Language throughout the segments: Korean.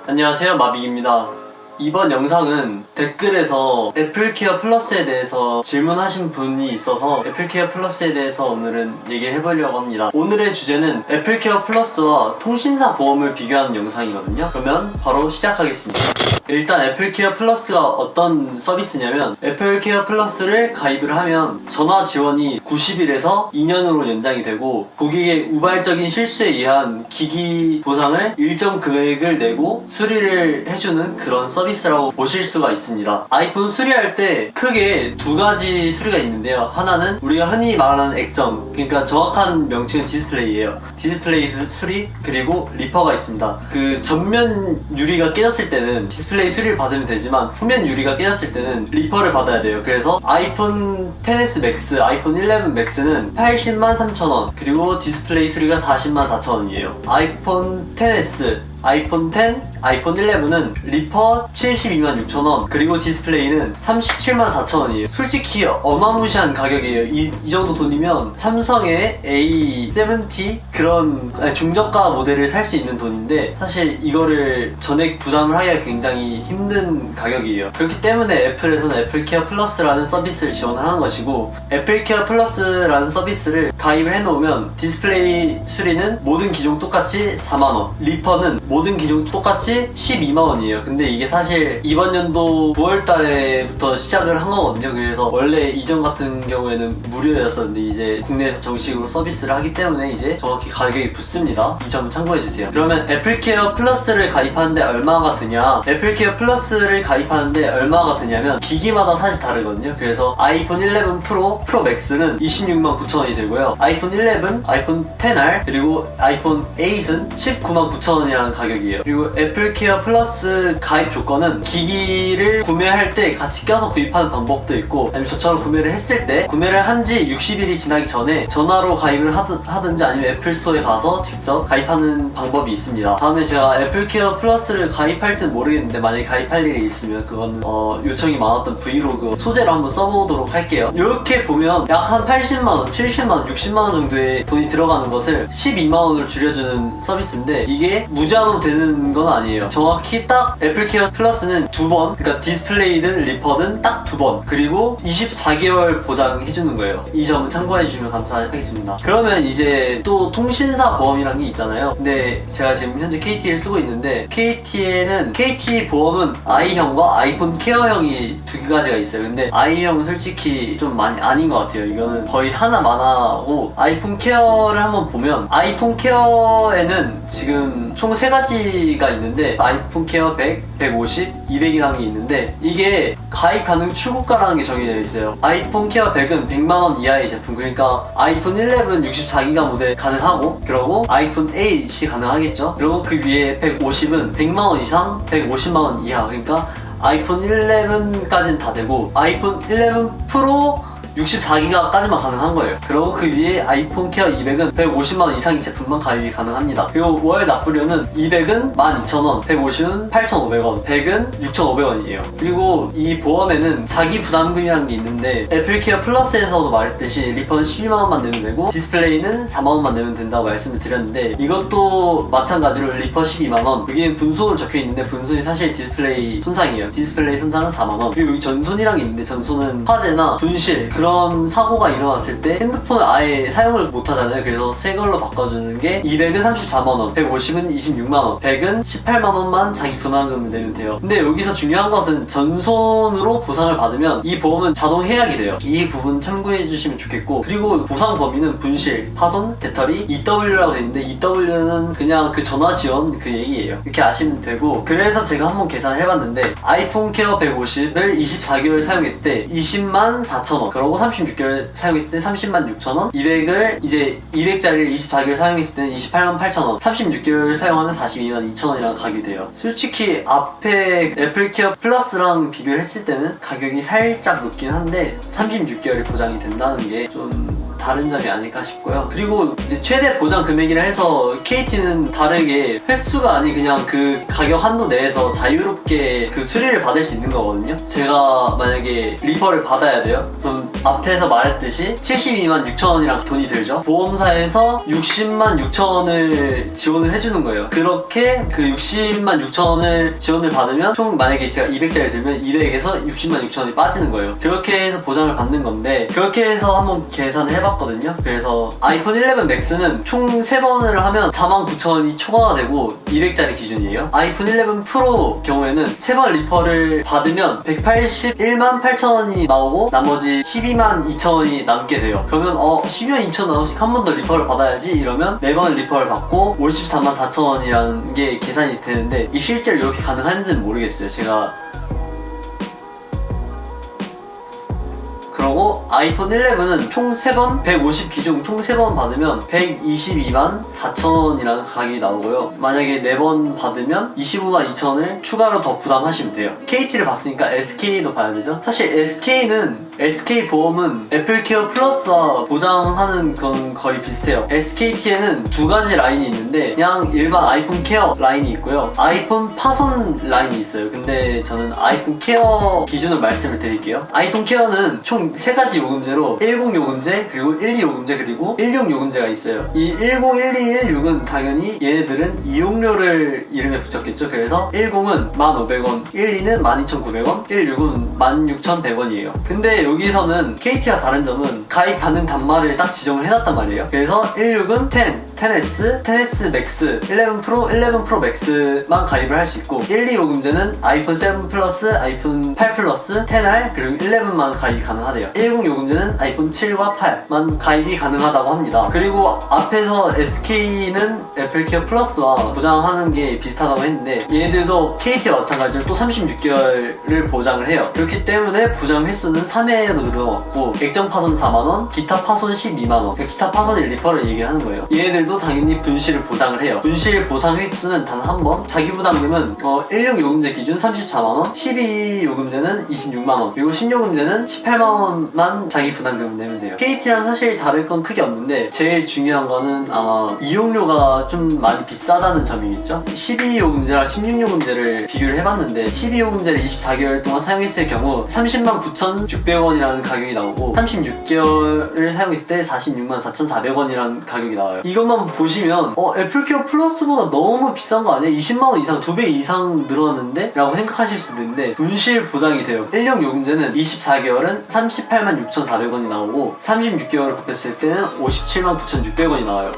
안녕하세요, 마빅입니다. 이번 영상은 댓글에서 애플케어 플러스에 대해서 질문하신 분이 있어서 애플케어 플러스에 대해서 오늘은 얘기를 해보려고 합니다. 오늘의 주제는 애플케어 플러스와 통신사 보험을 비교하는 영상이거든요. 그러면 바로 시작하겠습니다. 일단 애플케어 플러스가 어떤 서비스냐면, 애플케어 플러스를 가입을 하면 전화 지원이 90일에서 2년으로 연장이 되고, 고객의 우발적인 실수에 의한 기기 보상을 일정 금액을 내고 수리를 해주는 그런 서비스라고 보실 수가 있습니다. 아이폰 수리할 때 크게 두 가지 수리가 있는데요. 하나는 우리가 흔히 말하는 액정, 그러니까 정확한 명칭은 디스플레이예요. 디스플레이 수리, 그리고 리퍼가 있습니다. 그 전면 유리가 깨졌을 때는 디스플레이 수리를 받으면 되지만, 후면 유리가 깨졌을 때는 리퍼를 받아야 돼요. 그래서 아이폰 XS 맥스, 아이폰 11 맥스는 80만 3천원, 그리고 디스플레이 수리가 40만 4천원이에요. 아이폰 XS, 아이폰 10, 아이폰 11은 리퍼 72만 6천원, 그리고 디스플레이는 37만 4천원이에요. 솔직히 어마무시한 가격이에요. 이 정도 돈이면 삼성의 A70 그런 중저가 모델을 살 수 있는 돈인데, 사실 이거를 전액 부담을 하기가 굉장히 힘든 가격이에요. 그렇기 때문에 애플에서는 애플케어 플러스라는 서비스를 지원을 하는 것이고, 애플케어 플러스라는 서비스를 가입을 해놓으면 디스플레이 수리는 모든 기종 똑같이 4만원, 리퍼는 모든 기종 똑같이 12만원이에요. 근데 이게 사실 이번 연도 9월달에부터 시작을 한 거거든요. 그래서 원래 이전 같은 경우에는 무료였었는데, 이제 국내에서 정식으로 서비스를 하기 때문에 이제 정확히 가격이 붙습니다. 이 점 참고해주세요. 그러면 애플케어 플러스를 가입하는데 얼마가 드냐? 애플케어 플러스를 가입하는데 얼마가 드냐면 기기마다 사실 다르거든요. 그래서 아이폰 11 프로, 프로 맥스는 26만 9천원이 들고요. 아이폰 11, 아이폰 XR, 그리고 아이폰 8은 19만 9천원이라는 가격이에요. 그리고 애플케어 플러스 가입 조건은 기기를 구매할 때 같이 껴서 구입하는 방법도 있고, 아니면 저처럼 구매를 했을 때 구매를 한 지 60일이 지나기 전에 전화로 가입을 하든지 아니면 애플스토어에 가서 직접 가입하는 방법이 있습니다. 다음에 제가 애플케어 플러스를 가입할지는 모르겠는데, 만약에 가입할 일이 있으면 그거는 요청이 많았던 브이로그 소재로 한번 써보도록 할게요. 이렇게 보면 약 한 80만원, 70만원, 60만원 정도의 돈이 들어가는 것을 12만원으로 줄여주는 서비스인데, 이게 무제한으로 되는 건 아니에요. 정확히 딱 애플케어 플러스는 두 번, 그러니까 디스플레이든 리퍼든 딱 두 번, 그리고 24개월 보장해주는 거예요. 이 점은 참고해주시면 감사하겠습니다. 그러면 이제 또 통신사 보험이라는 게 있잖아요. 근데 제가 지금 현재 KT를 쓰고 있는데, KT에는 KT 보험은 I형과 아이폰 케어형이 두 가지가 있어요. 근데 I형은 솔직히 좀 많이 아닌 것 같아요. 이거는 거의 하나마나고, 아이폰 케어를 한번 보면 아이폰 케어에는 지금 총 3가지가 있는데, 아이폰 케어 100, 150, 200이라는 게 있는데, 이게 가입 가능 출고가라는 게 정해져 있어요. 아이폰 케어 100은 100만원 이하의 제품, 그러니까 아이폰 11 64기가 모델 가능하고, 그리고 아이폰 8이 가능하겠죠. 그리고 그 위에 150은 100만원 이상, 150만원 이하, 그러니까 아이폰 11까지는 다 되고, 아이폰 11 프로 64기가까지만 가능한 거예요. 그리고 그 위에 아이폰 케어 200은 150만원 이상의 제품만 가입이 가능합니다. 그리고 월 납부료는 200은 12,000원, 150은 8,500원, 100은 6,500원이에요. 그리고 이 보험에는 자기 부담금이라는 게 있는데, 애플케어 플러스에서도 말했듯이 리퍼는 12만원만 내면 되고 디스플레이는 4만원만 내면 된다고 말씀을 드렸는데, 이것도 마찬가지로 리퍼 12만원, 여기는 분손으로 적혀있는데 분손이 사실 디스플레이 손상이에요. 디스플레이 손상은 4만원. 그리고 여기 전손이라는 게 있는데, 전손은 화재나 분실, 그런 사고가 일어났을 때 핸드폰을 아예 사용을 못하잖아요. 그래서 새 걸로 바꿔주는 게, 200은 34만원, 150은 26만원, 100은 18만원만 자기 부담금을 내면 돼요. 근데 여기서 중요한 것은 전손으로 보상을 받으면 이 보험은 자동 해약이 돼요. 이 부분 참고해 주시면 좋겠고, 그리고 보상 범위는 분실, 파손, 배터리, EW라고 되어 있는데, EW는 그냥 그 전화 지원 그 얘기예요. 이렇게 아시면 되고, 그래서 제가 한번 계산을 해봤는데, 아이폰 케어 150을 24개월 사용했을 때 20만 4천원, 그러고 36개월 사용했을 때 30만 6천원, 200을 이제 200짜리를 24개월 사용했을 때는 28만 8천원, 36개월 사용하면 42만 2천원이라는 가격이 돼요. 솔직히 앞에 애플케어 플러스랑 비교를 했을 때는 가격이 살짝 높긴 한데, 36개월이 보장이 된다는 게 좀 다른 점이 아닐까 싶고요. 그리고 이제 최대 보장 금액이라 해서 KT는 다르게 횟수가 아닌 그냥 그 가격 한도 내에서 자유롭게 그 수리를 받을 수 있는 거거든요. 제가 만약에 리퍼를 받아야 돼요. 그럼 앞에서 말했듯이 72만 6천 원이랑 돈이 들죠. 보험사에서 60만 6천 원을 지원을 해주는 거예요. 그렇게 그 60만 6천 원을 지원을 받으면 총 만약에 제가 200짜리 들면 200에서 60만 6천 원이 빠지는 거예요. 그렇게 해서 보장을 받는 건데, 그렇게 해서 한번 계산을 해봤거든요. 그래서 아이폰 11 맥스는 총 3번을 하면 49,000원이 초과가 되고 200짜리 기준이에요. 아이폰 11 프로 경우에는 3번 리퍼를 받으면 181만 8천원이 나오고 나머지 12만 2천원이 남게 돼요. 그러면 12만 2천원 나오씩 한 번 더 리퍼를 받아야지 이러면 4번 리퍼를 받고 54만 4천원이라는 게 계산이 되는데, 이 실제로 이렇게 가능한지는 모르겠어요. 제가. 그러고 아이폰 11은 총 3번 150 기준 총 3번 받으면 122만 4천원이라는 가격이 나오고요. 만약에 4번 받으면 25만 2천원을 추가로 더 부담하시면 돼요. KT를 봤으니까 SK도 봐야 되죠. 사실 SK 보험은 애플케어 플러스와 보장하는 건 거의 비슷해요. SKT에는 두 가지 라인이 있는데, 그냥 일반 아이폰 케어 라인이 있고요, 아이폰 파손 라인이 있어요. 근데 저는 아이폰 케어 기준으로 말씀을 드릴게요. 아이폰 케어는 총 3가지 요금제로 10 요금제, 그리고 12 요금제, 그리고 16 요금제가 있어요. 이 10, 12, 16은 당연히 얘네들은 이용료를 이름에 붙였겠죠. 그래서 10은 1,500원, 12는 12,900원, 16은 16,100원이에요. 근데 여기서는 KT와 다른 점은 가입 가능 단말을 딱 지정을 해놨단 말이에요. 그래서 16은 10S, 10S 맥스, 11 프로, 11 프로 맥스만 가입을 할 수 있고, 12 요금제는 아이폰 7 플러스, 아이폰 8 플러스, 10R, 그리고 11만 가입이 가능하대요. 10 요금제는 아이폰 7과 8만 가입이 가능하다고 합니다. 그리고 앞에서 SK는 애플케어 플러스와 보장하는 게 비슷하다고 했는데, 얘네들도 KT와 마찬가지로 또 36개월을 보장을 해요. 그렇기 때문에 보장 횟수는 3회로 늘어났고, 액정 파손 4만원, 기타 파손 12만원, 그러니까 기타 파손의 리퍼를 얘기하는 거예요. 얘네들도 당연히 분실을 보장을 해요. 분실 보상 횟수는 단 한 번, 자기 부담금은 16 요금제 기준 34만원, 12 요금제는 26만원, 그리고 16요금제는 18만원만 자기 부담금을 내면 돼요. KT랑 사실 다를 건 크게 없는데, 제일 중요한 거는 아마 이용료가 좀 많이 비싸다는 점이겠죠. 12 요금제랑 16 요금제를 비교를 해봤는데, 12 요금제를 24개월 동안 사용했을 경우 30만 9,600원이라는 가격이 나오고, 36개월을 사용했을 때 46만 4,400원이라는 가격이 나와요. 이것만 보시면 애플케어 플러스보다 너무 비싼 거 아니야? 20만원 이상, 2배 이상 늘어났는데? 라고 생각하실 수도 있는데, 분실 보장이 돼요. 16 요금제는 24개월은 38만 6,400원이 나오고, 36개월을 곱했을 때는 57만 9,600원이 나와요.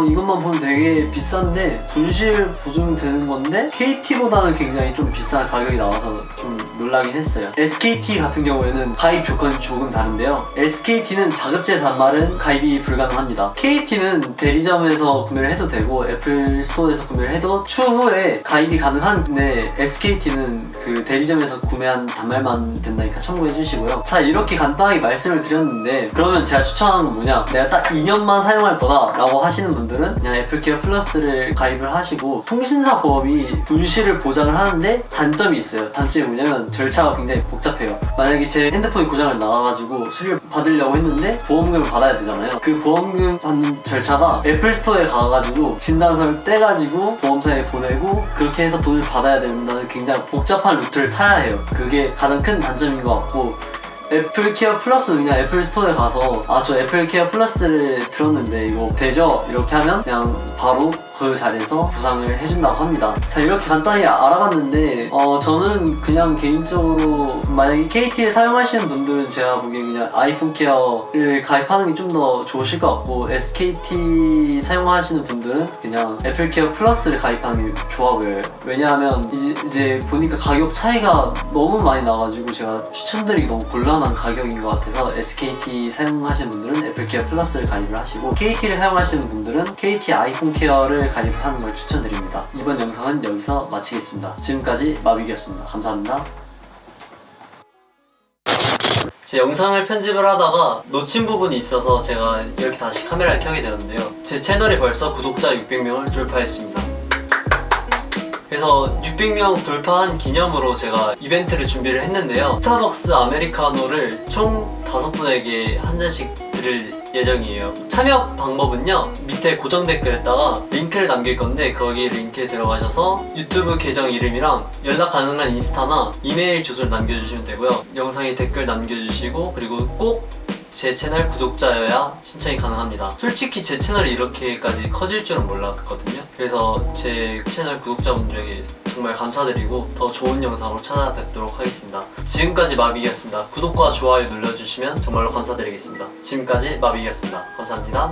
이것만 보면 되게 비싼데 분실 보증되는 건데 KT보다는 굉장히 좀 비싼 가격이 나와서 좀 놀라긴 했어요. SKT 같은 경우에는 가입 조건이 조금 다른데요. SKT는 자급제 단말은 가입이 불가능합니다. KT는 대리점에서 구매를 해도 되고 애플 스토어에서 구매를 해도 추후에 가입이 가능한데, SKT는 그 대리점에서 구매한 단말만 된다니까 참고해 주시고요. 자, 이렇게 간단하게 말씀을 드렸는데, 그러면 제가 추천하는 건 뭐냐, 내가 딱 2년만 사용할 거다 라고 하시는 분들은 그냥 애플케어 플러스를 가입을 하시고, 통신사 보험이 분실을 보장을 하는데 단점이 있어요. 단점이 뭐냐면 절차가 굉장히 복잡해요. 만약에 제 핸드폰이 고장을 나가지고 수리를 받으려고 했는데 보험금을 받아야 되잖아요. 그 보험금 받는 절차가 애플 스토어에 가가지고 진단서를 떼가지고 보험사에 보내고, 그렇게 해서 돈을 받아야 된다는 굉장히 복잡한 루트를 타야 해요. 그게 가장 큰 단점인 것 같고, 애플케어 플러스는 그냥 애플 스토어에 가서 저 애플케어 플러스를 들었는데 이거 되죠? 이렇게 하면 그냥 바로 그 자리에서 보상을 해준다고 합니다. 자, 이렇게 간단히 알아봤는데 저는 그냥 개인적으로 만약에 KT를 사용하시는 분들은 제가 보기엔 그냥 아이폰 케어를 가입하는 게 좀 더 좋으실 것 같고, SKT 사용하시는 분들은 그냥 애플케어 플러스를 가입하는 게 좋아 보여요. 왜냐하면 이제 보니까 가격 차이가 너무 많이 나가지고 제가 추천드리기 너무 곤란한 가격인 것 같아서, SKT 사용하시는 분들은 애플케어 플러스를 가입을 하시고, KT를 사용하시는 분들은 KT 아이폰 케어를 가입하는 걸 추천드립니다. 이번 영상은 여기서 마치겠습니다. 지금까지 마빅이었습니다. 감사합니다. 제 영상을 편집을 하다가 놓친 부분이 있어서 제가 이렇게 다시 카메라를 켜게 되었는데요. 제 채널이 벌써 구독자 600명을 돌파했습니다. 그래서 600명 돌파한 기념으로 제가 이벤트를 준비를 했는데요. 스타벅스 아메리카노를 총 5분에게 한 잔씩 드릴 예정이에요. 참여 방법은요, 밑에 고정 댓글에다가 링크를 남길 건데 거기 링크에 들어가셔서 유튜브 계정 이름이랑 연락 가능한 인스타나 이메일 주소를 남겨주시면 되고요. 영상에 댓글 남겨주시고, 그리고 꼭 제 채널 구독자여야 신청이 가능합니다. 솔직히 제 채널이 이렇게까지 커질 줄은 몰랐거든요. 그래서 제 채널 구독자분들에게 정말 감사드리고 더 좋은 영상으로 찾아뵙도록 하겠습니다. 지금까지 마비기였습니다. 구독과 좋아요 눌러주시면 정말로 감사드리겠습니다. 지금까지 마비기였습니다. 감사합니다.